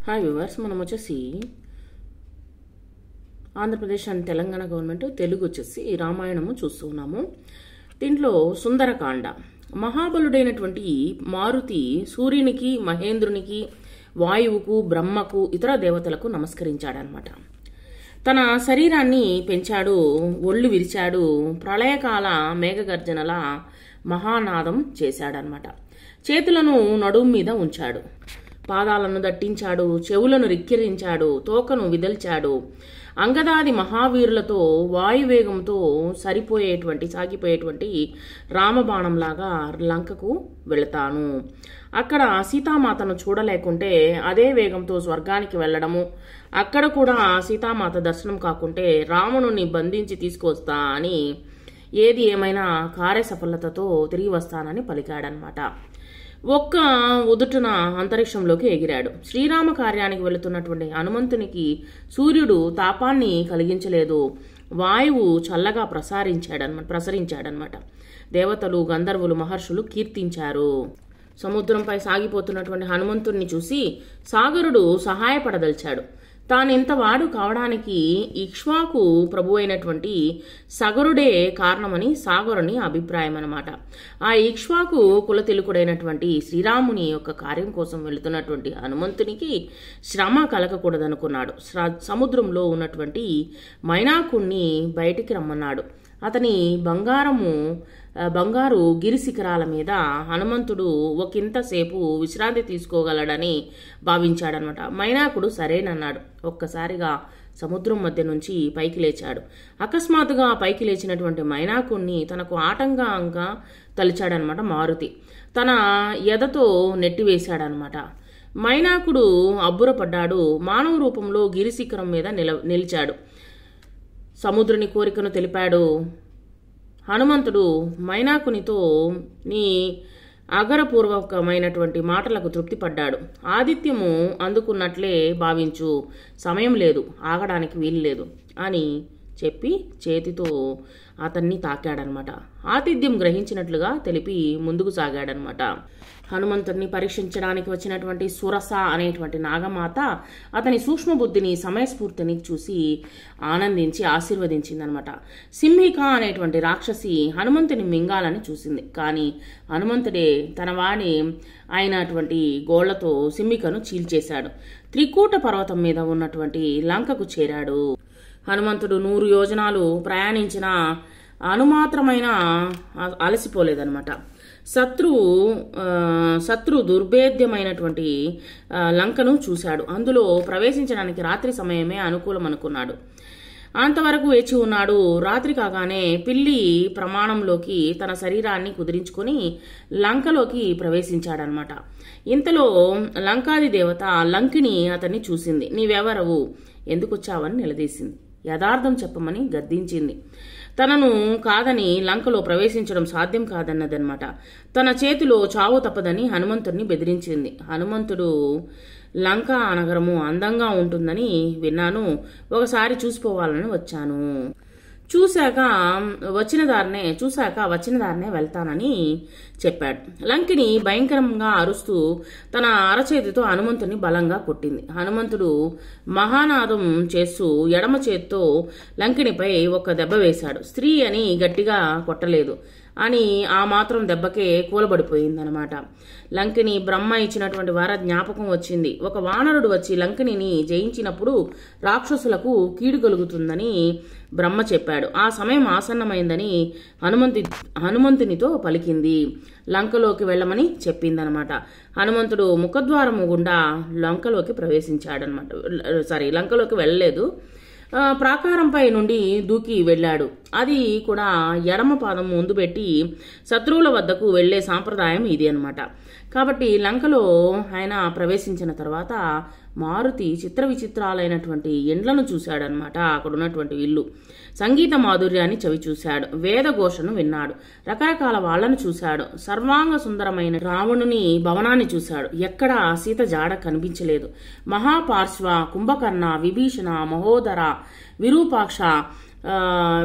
Hi viewers, మనం వచ్చేసి Andhra Pradesh and Telangana government Telugu వచ్చేసి రామాయణము చూస్తూ ఉన్నాము. దీంట్లో సుందరకాండ. మహాబలుడైనటువంటి మారుతి సూర్యునికి, మహేంద్రునికి, వాయువుకు, బ్రహ్మకు, ఇతర దేవతలకు నమస్కరించాడనమాట. తన శరీరాన్ని పెంచాడు, ఒళ్ళు విరిచాడు, ప్రళయకాల మేఘగర్జనల మహానాదం చేశాడనమాట. చేతులను నడుము మీద ఉంచాడు, పాదాలను దట్టించాడు, చెవులను రిక్కిరించాడు, తోకను విదల్చాడు. అంగదాది మహావీరులతో వాయువేగంతో సాగిపోయేటువంటి రామబాణంలాగా లంకకు వెళతాను. అక్కడ సీతామాతను చూడలేకుంటే అదే వేగంతో స్వర్గానికి వెళ్లడము, అక్కడ కూడా సీతామాత దర్శనం కాకుంటే రావణుని బంధించి తీసుకువస్తా అని, ఏది ఏమైనా కార్యసఫలతతో తిరిగి వస్తానని పలికాడనమాట. ఒక్క ఉదుటున అంతరిక్షంలోకి ఎగిరాడు. శ్రీరామ కార్యానికి వెళుతున్నటువంటి హనుమంతునికి తాపాన్ని కలిగించలేదు. వాయువు చల్లగా ప్రసరించాడనమాట. దేవతలు, గంధర్వులు, మహర్షులు కీర్తించారు. సముద్రంపై సాగిపోతున్నటువంటి హనుమంతుణ్ణి చూసి సాగరుడు సహాయపడదలిచాడు. తానెంతవాడు కావడానికి ఇక్ష్వాకు ప్రభు అయినటువంటి సగరుడే కారణమని సాగరుని అభిప్రాయం అన్నమాట. ఆ ఇక్ష్వాకు కులతిలకుడైనటువంటి శ్రీరాముని యొక్క కార్యం కోసం వెళుతున్నటువంటి హనుమంతునికి శ్రమ కలగకూడదనుకున్నాడు. సముద్రంలో ఉన్నటువంటి మైనాకుణ్ణి బయటికి రమ్మన్నాడు. అతని బంగారు గిరి శిఖరాల మీద హనుమంతుడు ఒకంతసేపు విశ్రాంతి తీసుకోగలడని భావించాడనమాట. మైనాకుడు సరేనన్నాడు. ఒక్కసారిగా సముద్రం మధ్య నుంచి పైకి లేచాడు. అకస్మాత్తుగా పైకి లేచినటువంటి మైనాకుణ్ణి తనకు ఆటంకంగా తలిచాడనమాట మారుతి. తన ఎదతో నెట్టివేశాడనమాట. మైనాకుడు అబ్బురపడ్డాడు. మానవ రూపంలో గిరి శిఖరం మీద నిలిచాడు. సముద్రుని కోరికను తెలిపాడు. హనుమంతుడు మైనాకునితో నీ అగరపూర్వకమైనటువంటి మాటలకు తృప్తిపడ్డాడు. ఆతిథ్యము అందుకున్నట్లే భావించు, సమయం లేదు, ఆగడానికి వీలు లేదు అని చెప్పి చేతితో అతన్ని తాకాడనమాట. ఆతిథ్యం గ్రహించినట్లుగా తెలిపి ముందుకు సాగాడనమాట. హనుమంతుడిని పరీక్షించడానికి వచ్చినటువంటి సురస అనేటువంటి నాగమాత అతని సూక్ష్మబుద్ధిని, సమయస్ఫూర్తిని చూసి ఆనందించి ఆశీర్వదించిందనమాట. సింహిక అనేటువంటి రాక్షసి హనుమంతుని మింగాలని చూసింది. కానీ హనుమంతుడే తన వాణి అయినటువంటి గోళ్లతో సింహికను చీల్చేశాడు. త్రికూట పర్వతం మీద ఉన్నటువంటి లంకకు చేరాడు. హనుమంతుడు 100 యోజనాలు ప్రయాణించిన అనుమాత్రమైన అలసిపోలేదనమాట. శత్రు దుర్భేద్యమైనటువంటి లంకను చూశాడు. అందులో ప్రవేశించడానికి రాత్రి సమయమే అనుకూలం అనుకున్నాడు. అంతవరకు వేచి ఉన్నాడు. రాత్రి కాగానే పిల్లి ప్రమాణంలోకి తన శరీరాన్ని కుదిరించుకొని లంకలోకి ప్రవేశించాడనమాట. ఇంతలో లంకాది దేవత లంకిని అతన్ని చూసింది. నీవెవరవు, ఎందుకొచ్చావని నిలదీసింది. యథార్థం చెప్పమని గద్దించింది. తనను కాదని లంకలో ప్రవేశించడం సాధ్యం కాదన్నదన్నమాట. తన చేతిలో చావు తప్పదని హనుమంతుడిని బెదిరించింది. హనుమంతుడు లంకా నగరము అందంగా ఉంటుందని విన్నాను, ఒకసారి చూసిపోవాలని వచ్చాను. చూశాక వచ్చిన దారినే వెళ్తానని చెప్పాడు. లంకిని భయంకరంగా అరుస్తూ తన అరచేతితో హనుమంతుని బలంగా కొట్టింది. హనుమంతుడు మహానాదం చేస్తూ ఎడమ చేత్తో లంకినిపై ఒక దెబ్బ వేశాడు. స్త్రీ అని గట్టిగా కొట్టలేదు అని ఆ మాత్రం దెబ్బకే కూలబడిపోయిందనమాట. లంకిని బ్రహ్మ ఇచ్చినటువంటి వర జ్ఞాపకం వచ్చింది. ఒక వానరుడు వచ్చి లంకిని జయించినప్పుడు రాక్షసులకు కీడు కలుగుతుందని బ్రహ్మ చెప్పాడు. ఆ సమయం ఆసన్నమైందని హనుమంతునితో పలికింది. లంకలోకి వెళ్ళమని చెప్పిందనమాట. హనుమంతుడు ముఖద్వారము గుండా లంకలోకి వెళ్ళలేదు. ప్రాకారంపై నుండి దూకి వెళ్ళాడు. అది కూడా ఎడమ పాదం ముందు పెట్టి శత్రువుల వద్దకు వెళ్లే సాంప్రదాయం ఇది అనమాట. కాబట్టి లంకలో ఆయన ప్రవేశించిన తర్వాత మారుతి చిత్ర విచిత్రాలైనటువంటి ఇండ్లను చూశాడనమాట. అక్కడ ఉన్నటువంటి ఇల్లు సంగీత మాధుర్యాన్ని చవి చూశాడు. వేదఘోషను విన్నాడు. రకరకాల వాళ్లను చూశాడు. సర్వాంగ సుందరమైన రావణుని భవనాన్ని చూశాడు. ఎక్కడ సీత జాడ కనిపించలేదు. మహాపార్శ్వ, కుంభకర్ణ, విభీషణ, మహోదర, విరూపాక్ష,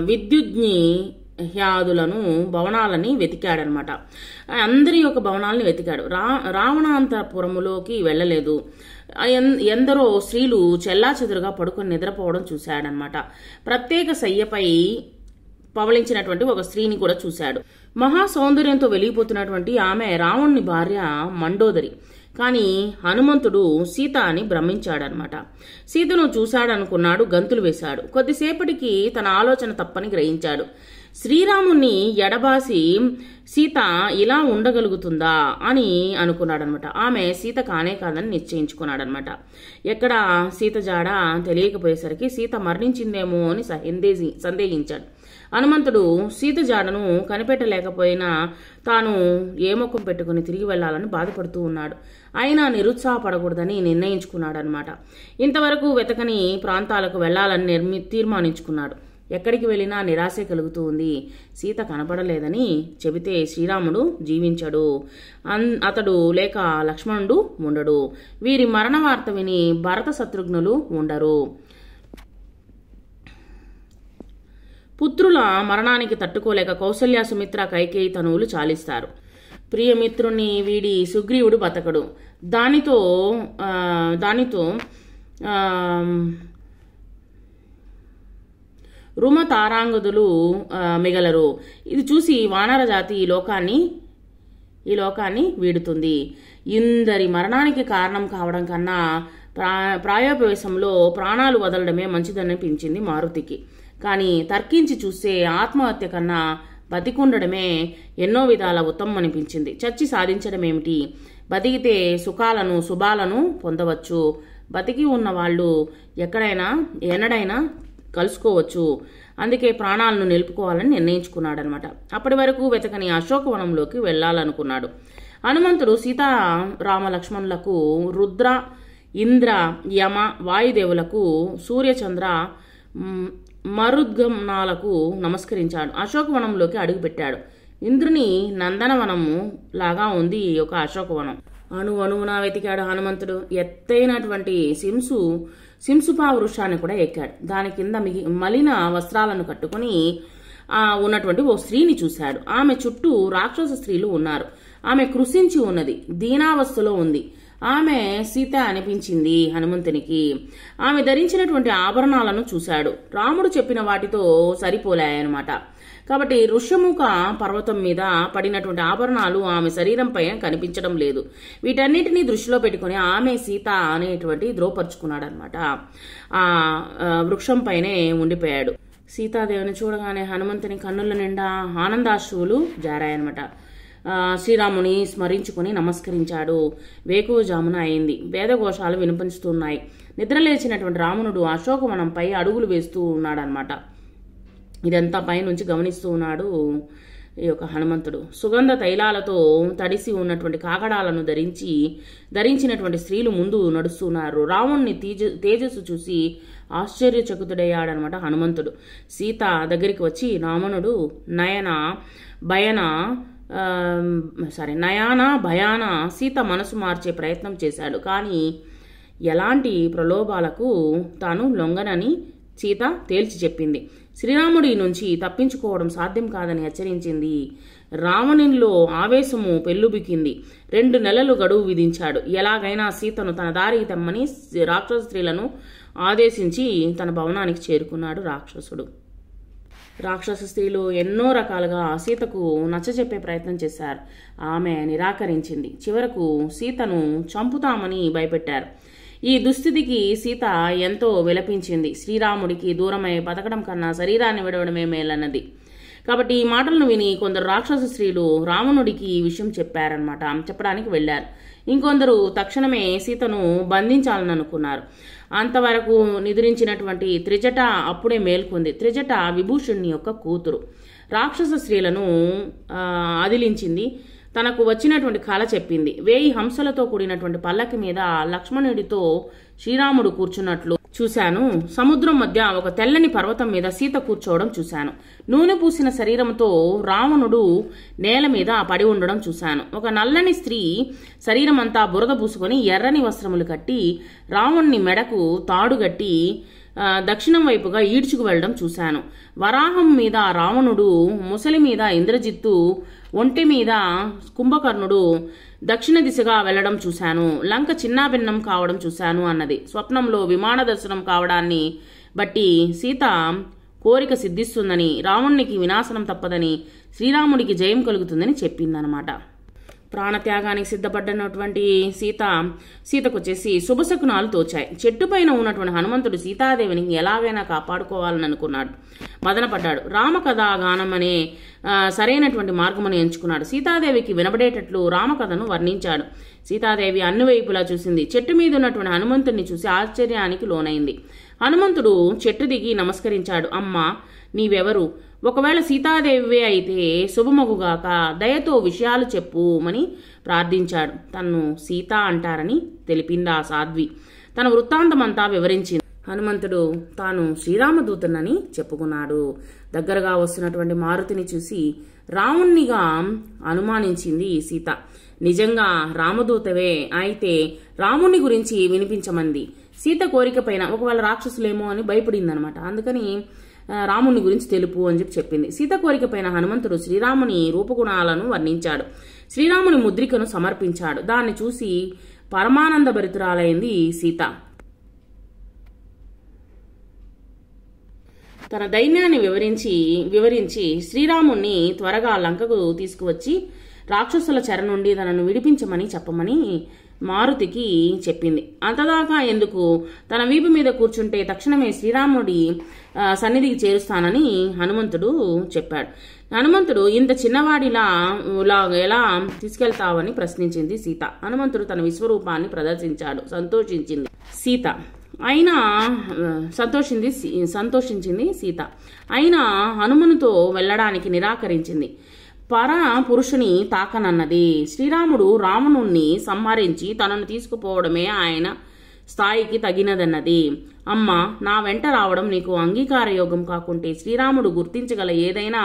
విద్యుజ్ఞి హ్యాదులను భవనాలని వెతికాడనమాట. అందరి యొక్క భవనాలని వెతికాడు. రావణాంతపురములోకి వెళ్ళలేదు. ఎందరో స్త్రీలు చెల్లాచెదురుగా పడుకొని నిద్రపోవడం చూశాడనమాట. ప్రత్యేక శయ్యపై పవళించినటువంటి ఒక స్త్రీని కూడా చూశాడు. మహా సౌందర్యంతో వెలిగిపోతున్నటువంటి ఆమె రావణుని భార్య మండోదరి. కానీ హనుమంతుడు సీత అని భ్రమించాడనమాట. సీతను చూశాడనుకున్నాడు, గంతులు వేశాడు. కొద్దిసేపటికి తన ఆలోచన తప్పని గ్రహించాడు. శ్రీరాముణ్ణి ఎడబాసి సీత ఇలా ఉండగలుగుతుందా అని అనుకున్నాడనమాట. ఆమె సీత కానే కాదని నిశ్చయించుకున్నాడనమాట. ఎక్కడ సీత జాడ తెలియకపోయేసరికి సీత మరణించిందేమో అని సందేహించాడు. హనుమంతుడు సీత జాడను కనిపెట్టలేకపోయినా తాను ఏ ముఖం పెట్టుకుని తిరిగి వెళ్లాలని బాధపడుతూ ఉన్నాడు. అయినా నిరుత్సాహపడకూడదని నిర్ణయించుకున్నాడనమాట. ఇంతవరకు వెతకని ప్రాంతాలకు వెళ్లాలని తీర్మానించుకున్నాడు. ఎక్కడికి వెళ్ళినా నిరాశే కలుగుతూ ఉంది. సీత కనపడలేదని చెబితే శ్రీరాముడు జీవించడు, అతడు లేక లక్ష్మణుడు ఉండడు. వీరి మరణ వార్త విని భరత శత్రుఘ్నులు ఉండరు. పుత్రుల మరణానికి తట్టుకోలేక కౌసల్య, సుమిత్ర, కైకేయి తనువులు చాలిస్తారు. ప్రియమిత్రుని వీడి సుగ్రీవుడు బతకడు. దానితో రుమ తారాంగదులు మిగలరు. ఇది చూసి వానర జాతి ఈ లోకాన్ని వీడుతుంది. ఇందరి మరణానికి కారణం కావడం కన్నా ప్రాయోపవేశంలో ప్రాణాలు వదలడమే మంచిదనిపించింది మారుతికి. కానీ తర్కించి చూస్తే ఆత్మహత్య కన్నా బతికుండడమే ఎన్నో విధాల ఉత్తమం అనిపించింది. చచ్చి సాధించడమేమిటి? బతికితే సుఖాలను శుభాలను పొందవచ్చు. బతికి ఉన్న వాళ్ళు ఎన్నడైనా కలుసుకోవచ్చు. అందుకే ప్రాణాలను నిలుపుకోవాలని నిర్ణయించుకున్నాడనమాట. అప్పటి వరకు వెతకని అశోకవనంలోకి వెళ్లాలనుకున్నాడు. హనుమంతుడు సీతారామ లక్ష్మణులకు, రుద్ర, ఇంద్ర, యమ, వాయుదేవులకు, సూర్యచంద్ర, మరుద్గమనాలకు నమస్కరించాడు. అశోకవనంలోకి అడుగుపెట్టాడు. ఇంద్రుని నందనవనము లాగా ఉంది ఈ యొక్క అశోకవనం. అణువణువున వెతికాడు హనుమంతుడు. ఎత్తైనటువంటి సింసుపా వృక్షాన్ని కూడా ఎక్కాడు. దాని కింద మలిన వస్త్రాలను కట్టుకుని ఉన్నటువంటి ఓ స్త్రీని చూశాడు. ఆమె చుట్టూ రాక్షస స్త్రీలు ఉన్నారు. ఆమె కృషించి ఉన్నది, దీనావస్థలో ఉంది. ఆమె సీత అనిపించింది హనుమంతునికి. ఆమె ధరించినటువంటి ఆభరణాలను చూశాడు. రాముడు చెప్పిన వాటితో సరిపోలాయన్నమాట. కాబట్టి ఋష్యముఖ పర్వతం మీద పడినటువంటి ఆభరణాలు ఆమె శరీరంపై కనిపించడం లేదు. వీటన్నిటినీ దృష్టిలో పెట్టుకుని ఆమె సీత అనేటువంటి ద్రోపరుచుకున్నాడనమాట. ఆ వృక్షంపైనే ఉండిపోయాడు. సీతాదేవిని చూడగానే హనుమంతుని కన్నుల నిండా ఆనందాశ్రువులు జారాయనమాట. శ్రీరాముని స్మరించుకుని నమస్కరించాడు. వేకువజామున అయింది. వేదఘోషాలు వినిపిస్తున్నాయి. నిద్రలేచినటువంటి రావణుడు అశోకవనంపై అడుగులు వేస్తూ ఉన్నాడనమాట. ఇదంతా పైనుంచి గమనిస్తూ ఉన్నాడు ఈ యొక్క హనుమంతుడు. సుగంధ తైలాలతో తడిసి ఉన్నటువంటి కాకడాలను ధరించినటువంటి స్త్రీలు ముందు నడుస్తున్నారు. రావణుని తేజస్సు చూసి ఆశ్చర్యచకితుడయ్యాడనమాట హనుమంతుడు. సీత దగ్గరికి వచ్చి రావణుడు నయాన భయాన సీత మనసు మార్చే ప్రయత్నం చేశాడు. కానీ ఎలాంటి ప్రలోభాలకు తాను లొంగనని సీత తేల్చి చెప్పింది. శ్రీరాముడి నుంచి తప్పించుకోవడం సాధ్యం కాదని హెచ్చరించింది. రావణునిలో ఆవేశము పెల్లుబికింది. 2 నెలలు గడువు విధించాడు. ఎలాగైనా సీతను తన దారికి తెమ్మని రాక్షస స్త్రీలను ఆదేశించి తన భవనానికి చేరుకున్నాడు రాక్షసుడు. రాక్షస స్త్రీలు ఎన్నో రకాలుగా సీతకు నచ్చజెప్పే ప్రయత్నం చేశారు. ఆమె నిరాకరించింది. చివరకు సీతను చంపుతామని భయపెట్టారు. ఈ దుస్థితికి సీత ఎంతో విలపించింది. శ్రీరాముడికి దూరమై బతకడం కన్నా శరీరాన్ని విడవడమే మేలన్నది. కాబట్టి ఈ మాటలను విని కొందరు రాక్షస స్త్రీలు రావణుడికి ఈ విషయం చెప్పడానికి వెళ్లారు. ఇంకొందరు తక్షణమే సీతను బంధించాలని అనుకున్నారు. అంతవరకు నిద్రించినటువంటి త్రిజట అప్పుడే మేల్కొంది. త్రిజట విభూషణుని యొక్క కూతురు. రాక్షస స్త్రీలను అదిలించింది. తనకు వచ్చినటువంటి కల చెప్పింది. 1000 హంసలతో కూడినటువంటి పల్లకి మీద లక్ష్మణుడితో శ్రీరాముడు కూర్చున్నట్లు చూశాను. సముద్రం మధ్య ఒక తెల్లని పర్వతం మీద సీత కూర్చోవడం చూశాను. నూనె పూసిన శరీరంతో రావణుడు నేల మీద పడి ఉండడం చూశాను. ఒక నల్లని స్త్రీ శరీరం అంతా బురద పూసుకొని ఎర్రని వస్త్రములు కట్టి రావణుని మెడకు తాడుగట్టి దక్షిణం వైపుగా ఈడ్చుకు వెళ్లడం చూశాను. వరాహం మీద రావణుడు, ముసలి మీద ఇంద్రజిత్తు, ఒంటి మీద కుంభకర్ణుడు, దక్షిణ దిశగా వెళ్లడం చూశాను. లంక చిన్నాభిన్నం కావడం చూశాను అన్నది. స్వప్నంలో విమాన దర్శనం కావడాన్ని బట్టి సీత కోరిక సిద్ధిస్తుందని, రావణునికి వినాశనం తప్పదని, శ్రీరాముడికి జయం కలుగుతుందని చెప్పిందనమాట. ప్రాణత్యాగానికి సిద్ధపడినటువంటి సీతకు వచ్చేసి శుభశకునాలు తోచాయి. చెట్టు పైన ఉన్నటువంటి హనుమంతుడు సీతాదేవిని ఎలాగైనా కాపాడుకోవాలని అనుకున్నాడు. మదనపడ్డాడు. రామకథా గానం అనే సరైనటువంటి మార్గమని ఎంచుకున్నాడు. సీతాదేవికి వినబడేటట్లు రామకథను వర్ణించాడు. సీతాదేవి అన్ని వైపులా చూసింది. చెట్టు మీద ఉన్నటువంటి హనుమంతుడిని చూసి ఆశ్చర్యానికి లోనైంది. హనుమంతుడు చెట్టు దిగి నమస్కరించాడు. అమ్మా, నీవెవరు? ఒకవేళ సీతాదేవి అయితే శుభమగుగాక, దయతో విషయాలు చెప్పుమని ప్రార్థించాడు. తన్ను సీత అంటారని తెలిపింది ఆ సాధ్వి. తన వృత్తాంతమంతా వివరించింది. హనుమంతుడు తాను శ్రీరామదూతనని చెప్పుకున్నాడు. దగ్గరగా వస్తున్నటువంటి మారుతిని చూసి రాముణ్ణిగా అనుమానించింది సీత. నిజంగా రామదూతవే అయితే రాముని గురించి వినిపించమంది. సీత కోరిక పైన ఒకవేళ రాక్షసులేమో అని భయపడిందనమాట. అందుకని రాముని గురించి తెలుపు అని చెప్పింది. సీత కోరిక పైన హనుమంతుడు శ్రీరాముని రూపగుణాలను వర్ణించాడు. శ్రీరాముని ముద్రికను సమర్పించాడు. దాన్ని చూసి పరమానంద భరితురాలైంది సీత. తన దైన్యాన్ని వివరించి శ్రీరాముణ్ణి త్వరగా లంకకు తీసుకువచ్చి రాక్షసుల చెర నుండి తనను విడిపించమని చెప్పమని మారుతికి చెప్పింది. అంతదాకా ఎందుకు, తన వీపు మీద కూర్చుంటే తక్షణమే శ్రీరాముడి సన్నిధికి చేరుస్తానని హనుమంతుడు చెప్పాడు. హనుమంతుడు ఇంత చిన్నవాడిలా ఎలా తీసుకెళ్తావని ప్రశ్నించింది సీత. హనుమంతుడు తన విశ్వరూపాన్ని ప్రదర్శించాడు. సంతోషించింది సీత. అయినా హనుమనుతో వెళ్లడానికి నిరాకరించింది. పర పురుషుని తాకనన్నది. శ్రీరాముడు రావణుణ్ణి సంహరించి తనను తీసుకుపోవడమే ఆయన స్థాయికి తగినదన్నది. అమ్మా, నా వెంట రావడం నీకు అంగీకార యోగం కాకుంటే శ్రీరాముడు గుర్తించగల ఏదైనా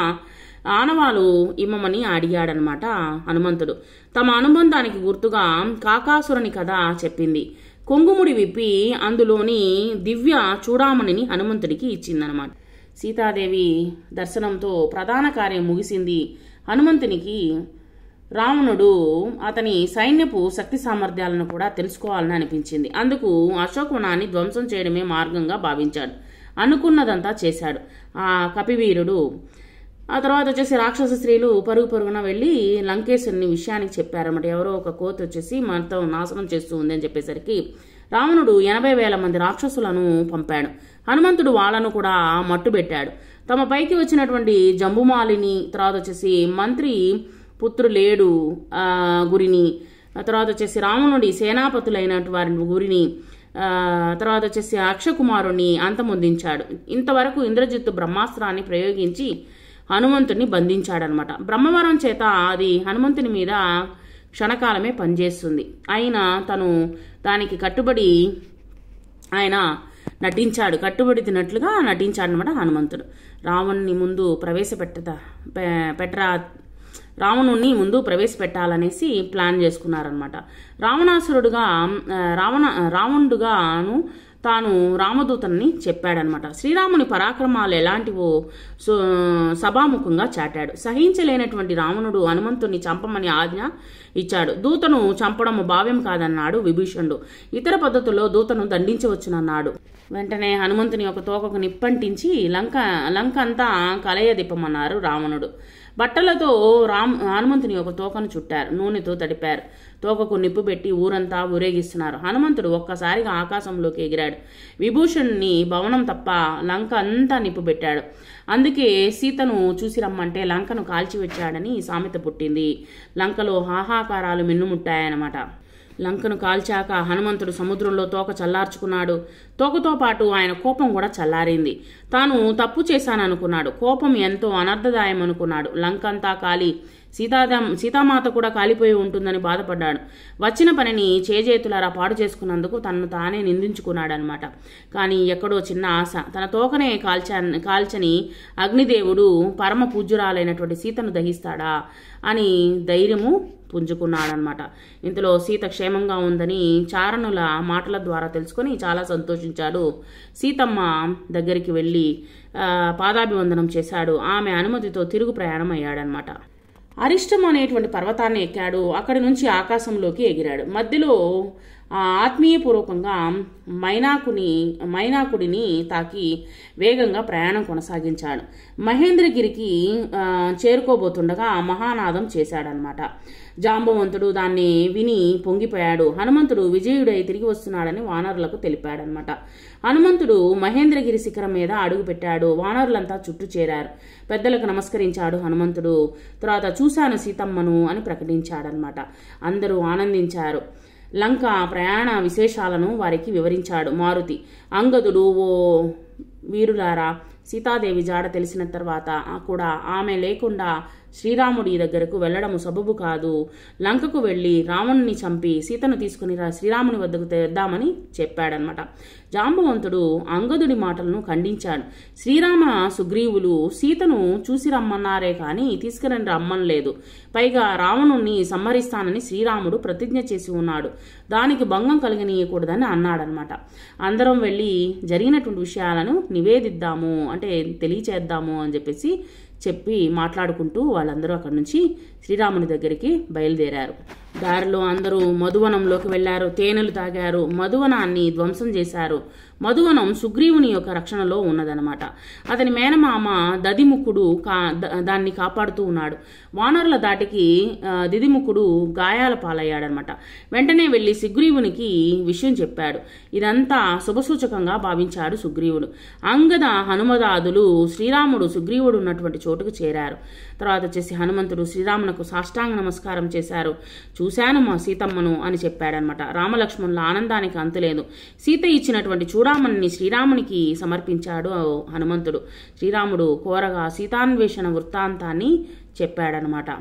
ఆనవాలు ఇమ్మమని అడిగాడనమాట హనుమంతుడు. తమ అనుబంధానికి గుర్తుగా కాకాసురుని కథ చెప్పింది. కొంగుముడి విప్పి అందులోని దివ్య చూడామణిని హనుమంతుడికి ఇచ్చిందనమాట. సీతాదేవి దర్శనంతో ప్రధాన కార్యం ముగిసింది. హనుమంతునికి రావణుడు అతని సైన్యపు శక్తి సామర్థ్యాలను కూడా తెలుసుకోవాలని అనిపించింది. అందుకు అశోకవనాన్ని ధ్వంసం చేయడమే మార్గంగా భావించాడు. అనుకున్నదంతా చేశాడు ఆ కపివీరుడు. ఆ తర్వాత వచ్చేసి రాక్షస స్త్రీలు పరుగున వెళ్ళి లంకేశ్వరుని విషయానికి చెప్పారన్నమాట. ఎవరో ఒక కోతి వచ్చేసి మొత్తం నాశనం చేస్తూ ఉంది అని చెప్పేసరికి రావణుడు 80,000 మంది రాక్షసులను పంపాడు. హనుమంతుడు వాళ్లను కూడా మట్టుబెట్టాడు. తమ పైకి వచ్చినటువంటి జంబుమాలిని, తర్వాత వచ్చేసి మంత్రి పుత్రులేడు గురిని, తర్వాత వచ్చేసి రావణుడి సేనాపతులైనటువంటి వారి గురిని, తర్వాత వచ్చేసి అక్షకుమారుణ్ణి అంతమొందించాడు. ఇంతవరకు ఇంద్రజిత్తు బ్రహ్మాస్త్రాన్ని ప్రయోగించి హనుమంతుడిని బంధించాడనమాట. బ్రహ్మవరం చేత అది హనుమంతుని మీద క్షణకాలమే పనిచేస్తుంది. అయినా తను దానికి కట్టుబడి ఆయన కట్టుబడినట్లుగా నటించాడనమాట హనుమంతుడు. రావణుని ముందు ప్రవేశపెట్టాలనేసి ప్లాన్ చేసుకున్నారనమాట. రావణుడుగాను తాను రామదూతని చెప్పాడనమాట. శ్రీరాముని పరాక్రమాలు ఎలాంటివో సభాముఖంగా చాటాడు. సహించలేనటువంటి రావణుడు హనుమంతుని చంపమని ఆజ్ఞ ఇచ్చాడు. దూతను చంపడం భావ్యం కాదన్నాడు విభీషణుడు. ఇతర పద్ధతుల్లో దూతను దండించవచ్చునన్నాడు. వెంటనే హనుమంతుని ఒక తోకకు నిప్పంటించి లంక అంతా కలయదిప్పమన్నారు రావణుడు. బట్టలతో హనుమంతుని ఒక తోకను చుట్టారు, నూనెతో తడిపారు. తోకకు నిప్పు పెట్టి ఊరంతా ఊరేగిస్తున్నారు. హనుమంతుడు ఒక్కసారిగా ఆకాశంలోకి ఎగిరాడు. విభూషణుని భవనం తప్ప లంక అంతా నిప్పు పెట్టాడు. అందుకే సీతను చూసి రమ్మంటే లంకను కాల్చివెచ్చాడని సామెత పుట్టింది. లంకలో హాహాకారాలు మిన్నుముట్టాయన్నమాట. లంకను కాల్చాక హనుమంతుడు సముద్రంలో తోక చల్లార్చుకున్నాడు. తోకతో పాటు ఆయన కోపం కూడా చల్లారింది. తాను తప్పు చేశాననుకున్నాడు. కోపం ఎంతో అనర్థదాయం అనుకున్నాడు. లంకంతా కాలి సీతామాత కూడా కాలిపోయి ఉంటుందని బాధపడ్డాడు. వచ్చిన పనిని చేజేతులారా పాడు చేసుకున్నందుకు తనను తానే నిందించుకున్నాడనమాట. కానీ ఎక్కడో చిన్న ఆశ, తన తోకనే కాల్చని అగ్నిదేవుడు పరమ పూజ్యురాలైనటువంటి సీతను దహిస్తాడా అని ధైర్యము పుంజుకున్నాడనమాట. ఇంతలో సీత క్షేమంగా ఉందని చారణుల మాటల ద్వారా తెలుసుకుని చాలా సంతోషించాడు. సీతమ్మ దగ్గరికి వెళ్ళి పాదాభివందనం చేశాడు. ఆమె అనుమతితో తిరుగు ప్రయాణం అయ్యాడనమాట. అరిష్టం అనేటువంటి పర్వతాన్ని ఎక్కాడు. అక్కడి నుంచి ఆకాశంలోకి ఎగిరాడు. మధ్యలో ఆత్మీయపూర్వకంగా మైనాకుడిని తాకి వేగంగా ప్రయాణం కొనసాగించాడు. మహేంద్రగిరికి చేరుకోబోతుండగా మహానాదం చేశాడనమాట. జాంబవంతుడు దాన్ని విని పొంగిపోయాడు. హనుమంతుడు విజయుడై తిరిగి వస్తున్నాడని వానరులకు తెలిపాడనమాట. హనుమంతుడు మహేంద్రగిరి శిఖరం మీద అడుగుపెట్టాడు. వానరులంతా చుట్టూ చేరారు. పెద్దలకు నమస్కరించాడు హనుమంతుడు. తర్వాత చూశాను సీతమ్మను అని ప్రకటించాడనమాట. అందరూ ఆనందించారు. లంక ప్రయాణ విశేషాలను వారికి వివరించాడు మారుతి. అంగదుడు, ఓ వీరులారా, సీతాదేవి జాడ తెలిసిన తర్వాత కూడా ఆమె లేకుండా శ్రీరాముడి దగ్గరకు వెళ్లడము సబబు కాదు. లంకకు వెళ్లి రావణుని చంపి సీతను తీసుకుని శ్రీరాముని వద్దకు తెద్దామని చెప్పాడనమాట. జాంబవంతుడు అంగదుడి మాటలను ఖండించాడు. శ్రీరామ సుగ్రీవులు సీతను చూసి రమ్మన్నారే కాని తీసుకుని రమ్మనలేదు. పైగా రావణుణ్ణి సంహరిస్తానని శ్రీరాముడు ప్రతిజ్ఞ చేసి ఉన్నాడు. దానికి భంగం కలిగనీయకూడదని అన్నాడనమాట. అందరం వెళ్ళి జరిగినటువంటి విషయాలను నివేదిద్దాము, అంటే తెలియచేద్దాము అని చెప్పి మాట్లాడుకుంటూ వాళ్ళందరూ అక్కడి నుంచి శ్రీరాముని దగ్గరికి బయలుదేరారు. దారిలో అందరూ మధువనంలోకి వెళ్లారు. తేనెలు తాగారు. మధువనాన్ని ధ్వంసం చేశారు. మధువనం సుగ్రీవుని యొక్క రక్షణలో ఉన్నదనమాట. అతని మేనమామ దదిముఖుడు దాన్ని కాపాడుతూ ఉన్నాడు. వానరుల దాటికి దిదిముఖుడు గాయాల పాలయ్యాడనమాట. వెంటనే వెళ్లి సుగ్రీవునికి విషయం చెప్పాడు. ఇదంతా శుభసూచకంగా భావించాడు సుగ్రీవుడు. అంగద హనుమదాదులు శ్రీరాముడు సుగ్రీవుడు ఉన్నటువంటి చోటుకు చేరారు. తర్వాత వచ్చేసి హనుమంతుడు శ్రీరామునకు సాష్టాంగ నమస్కారం చేశారు. చూశాను మా సీతమ్మను అని చెప్పాడనమాట. రామలక్ష్మణుల ఆనందానికి అంతులేదు. సీత ఇచ్చినటువంటి చూడామణిని శ్రీరామునికి సమర్పించాడు హనుమంతుడు. శ్రీరాముడు కోరగా సీతాన్వేషణ వృత్తాంతాన్ని చెప్పాడనమాట.